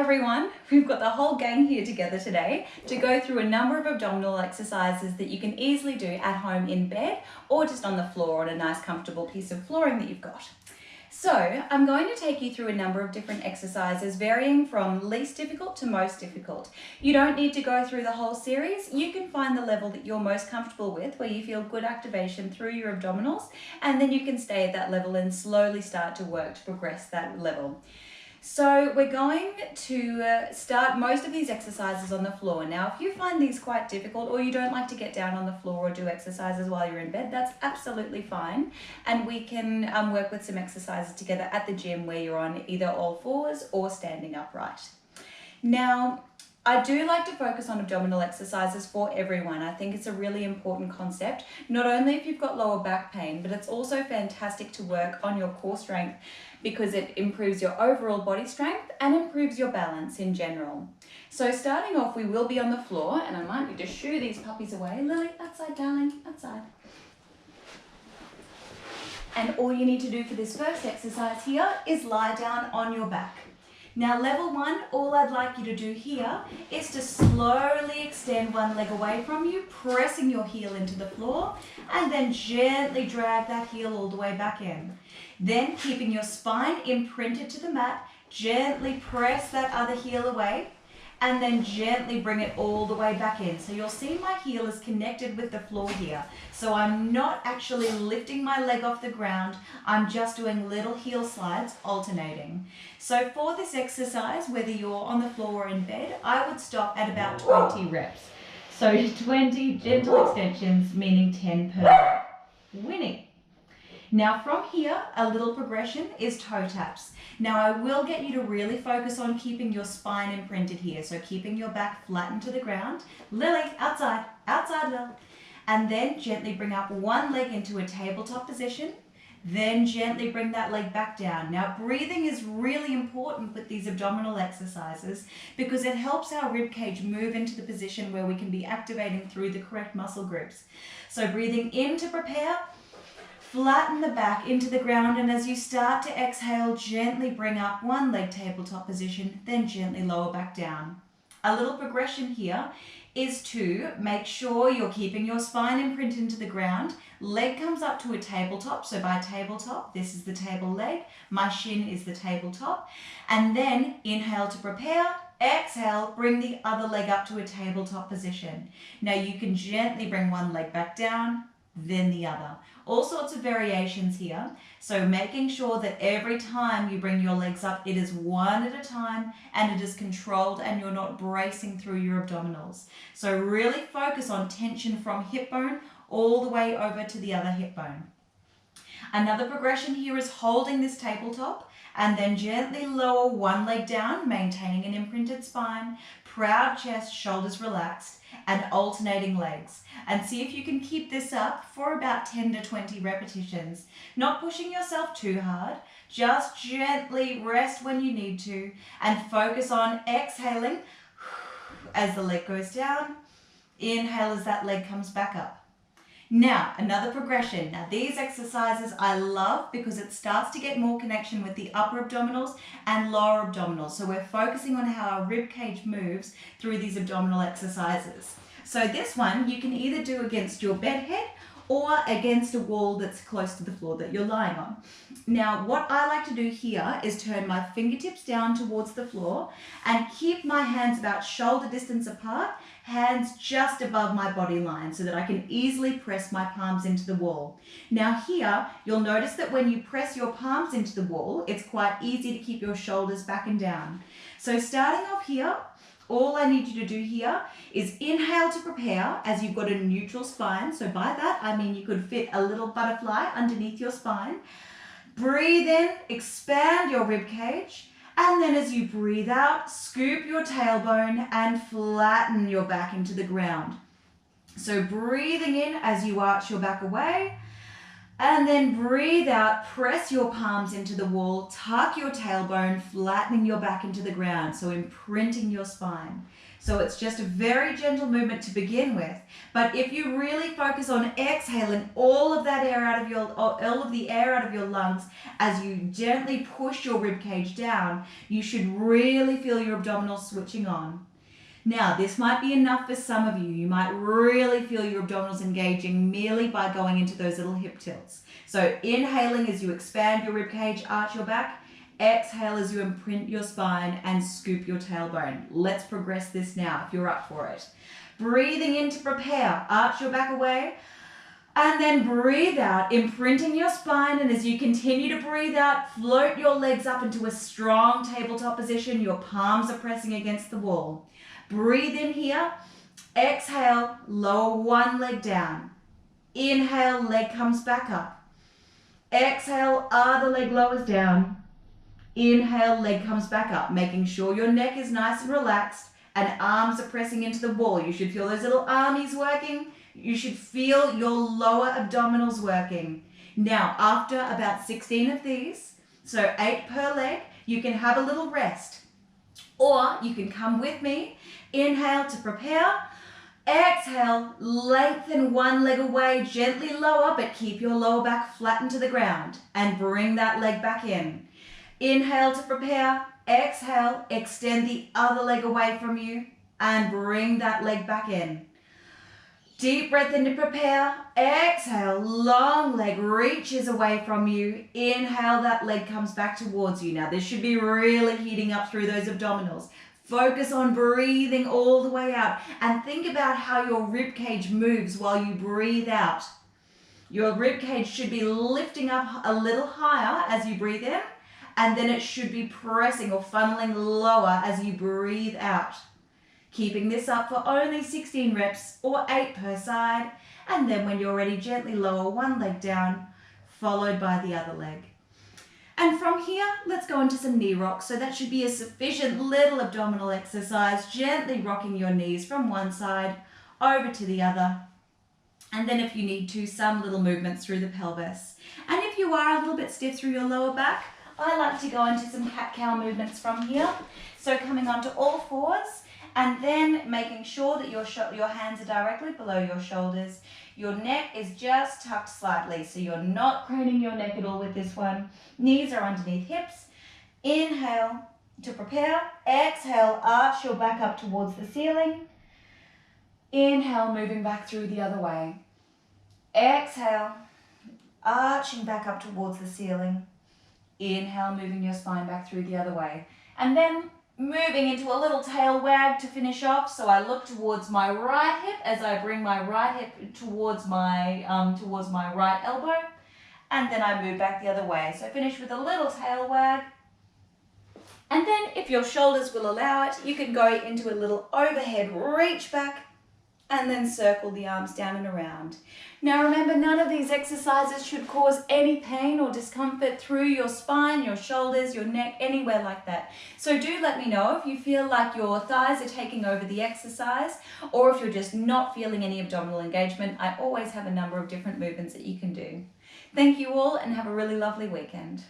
everyone, we've got the whole gang here together today to go through a number of abdominal exercises that you can easily do at home in bed or just on the floor on a nice comfortable piece of flooring that you've got. So I'm going to take you through a number of different exercises varying from least difficult to most difficult. You don't need to go through the whole series. You can find the level that you're most comfortable with where you feel good activation through your abdominals, and then you can stay at that level and slowly start to work to progress that level. So we're going to start most of these exercises on the floor. Now, if you find these quite difficult or you don't like to get down on the floor or do exercises while you're in bed, that's absolutely fine. And we can work with some exercises together at the gym where you're on either all fours or standing upright. Now, I do like to focus on abdominal exercises for everyone. I think it's a really important concept, not only if you've got lower back pain, but it's also fantastic to work on your core strength because it improves your overall body strength and improves your balance in general. So starting off, we will be on the floor, and I might need to shoo these puppies away. Lily, outside, darling, outside. And all you need to do for this first exercise here is lie down on your back. Now, level one, all I'd like you to do here is to slowly extend one leg away from you, pressing your heel into the floor, and then gently drag that heel all the way back in. Then, keeping your spine imprinted to the mat, gently press that other heel away, and then gently bring it all the way back in. So you'll see my heel is connected with the floor here. So I'm not actually lifting my leg off the ground, I'm just doing little heel slides alternating. So for this exercise, whether you're on the floor or in bed, I would stop at about 20 reps. So 20 gentle extensions, meaning 10 per rep. Winning. Now from here, a little progression is toe taps. Now I will get you to really focus on keeping your spine imprinted here. So keeping your back flattened to the ground. Lily, outside, outside Lil. And then gently bring up one leg into a tabletop position. Then gently bring that leg back down. Now breathing is really important with these abdominal exercises because it helps our rib cage move into the position where we can be activating through the correct muscle groups. So breathing in to prepare. Flatten the back into the ground, and as you start to exhale, gently bring up one leg tabletop position, then gently lower back down. A little progression here is to make sure you're keeping your spine imprinted into the ground. Leg comes up to a tabletop, so by tabletop, this is the table leg, my shin is the tabletop, and then inhale to prepare. Exhale, bring the other leg up to a tabletop position. Now you can gently bring one leg back down, then the other. All sorts of variations here. So making sure that every time you bring your legs up, it is one at a time and it is controlled and you're not bracing through your abdominals. So really focus on tension from hip bone all the way over to the other hip bone. Another progression here is holding this tabletop and then gently lower one leg down, maintaining an imprinted spine, proud chest, shoulders relaxed, and alternating legs. And see if you can keep this up for about 10 to 20 repetitions. Not pushing yourself too hard, just gently rest when you need to and focus on exhaling as the leg goes down. Inhale as that leg comes back up. Now, another progression. Now, these exercises I love because it starts to get more connection with the upper abdominals and lower abdominals. So we're focusing on how our rib cage moves through these abdominal exercises. So this one you can either do against your bed head or against a wall that's close to the floor that you're lying on. Now, what I like to do here is turn my fingertips down towards the floor and keep my hands about shoulder distance apart, hands just above my body line so that I can easily press my palms into the wall. Now here, you'll notice that when you press your palms into the wall, it's quite easy to keep your shoulders back and down. So starting off here, all I need you to do here is inhale to prepare as you've got a neutral spine. So by that, I mean you could fit a little butterfly underneath your spine. Breathe in, expand your rib cage. And then as you breathe out, scoop your tailbone and flatten your back into the ground. So breathing in as you arch your back away. And then breathe out, press your palms into the wall, tuck your tailbone, flattening your back into the ground, so imprinting your spine. So it's just a very gentle movement to begin with, but if you really focus on exhaling all of that air out of all of the air out of your lungs as you gently push your rib cage down, you should really feel your abdominals switching on. Now, this might be enough for some of you. You might really feel your abdominals engaging merely by going into those little hip tilts. So inhaling as you expand your rib cage, arch your back. Exhale as you imprint your spine and scoop your tailbone. Let's progress this now if you're up for it. Breathing in to prepare, arch your back away. And then breathe out, imprinting your spine, and as you continue to breathe out, float your legs up into a strong tabletop position. Your palms are pressing against the wall. Breathe in here, exhale, lower one leg down. Inhale, leg comes back up. Exhale, other leg lowers down. Inhale, leg comes back up, making sure your neck is nice and relaxed and arms are pressing into the wall. You should feel those little armies working. You should feel your lower abdominals working. Now, after about 16 of these, so 8 per leg, you can have a little rest. Or you can come with me, inhale to prepare, exhale, lengthen one leg away, gently lower, but keep your lower back flattened to the ground and bring that leg back in. Inhale to prepare, exhale, extend the other leg away from you and bring that leg back in. Deep breath in to prepare, exhale, long leg reaches away from you. Inhale, that leg comes back towards you. Now this should be really heating up through those abdominals. Focus on breathing all the way out and think about how your rib cage moves while you breathe out. Your rib cage should be lifting up a little higher as you breathe in, and then it should be pressing or funneling lower as you breathe out. Keeping this up for only 16 reps or 8 per side, and then when you're ready, gently lower one leg down, followed by the other leg. And from here, let's go into some knee rocks. So that should be a sufficient little abdominal exercise, gently rocking your knees from one side over to the other. And then if you need to, some little movements through the pelvis. And if you are a little bit stiff through your lower back, I like to go into some cat-cow movements from here. So coming onto all fours, and then making sure that your hands are directly below your shoulders. Your neck is just tucked slightly, so you're not craning your neck at all with this one. Knees are underneath hips. Inhale to prepare. Exhale, arch your back up towards the ceiling. Inhale, moving back through the other way. Exhale, arching back up towards the ceiling. Inhale, moving your spine back through the other way. And then moving into a little tail wag to finish off. So I look towards my right hip as I bring my right hip towards my right elbow, and then I move back the other way. So finish with a little tail wag. And then if your shoulders will allow it, you can go into a little overhead reach back and then circle the arms down and around. Now remember, none of these exercises should cause any pain or discomfort through your spine, your shoulders, your neck, anywhere like that. So do let me know if you feel like your thighs are taking over the exercise, or if you're just not feeling any abdominal engagement. I always have a number of different movements that you can do. Thank you all and have a really lovely weekend.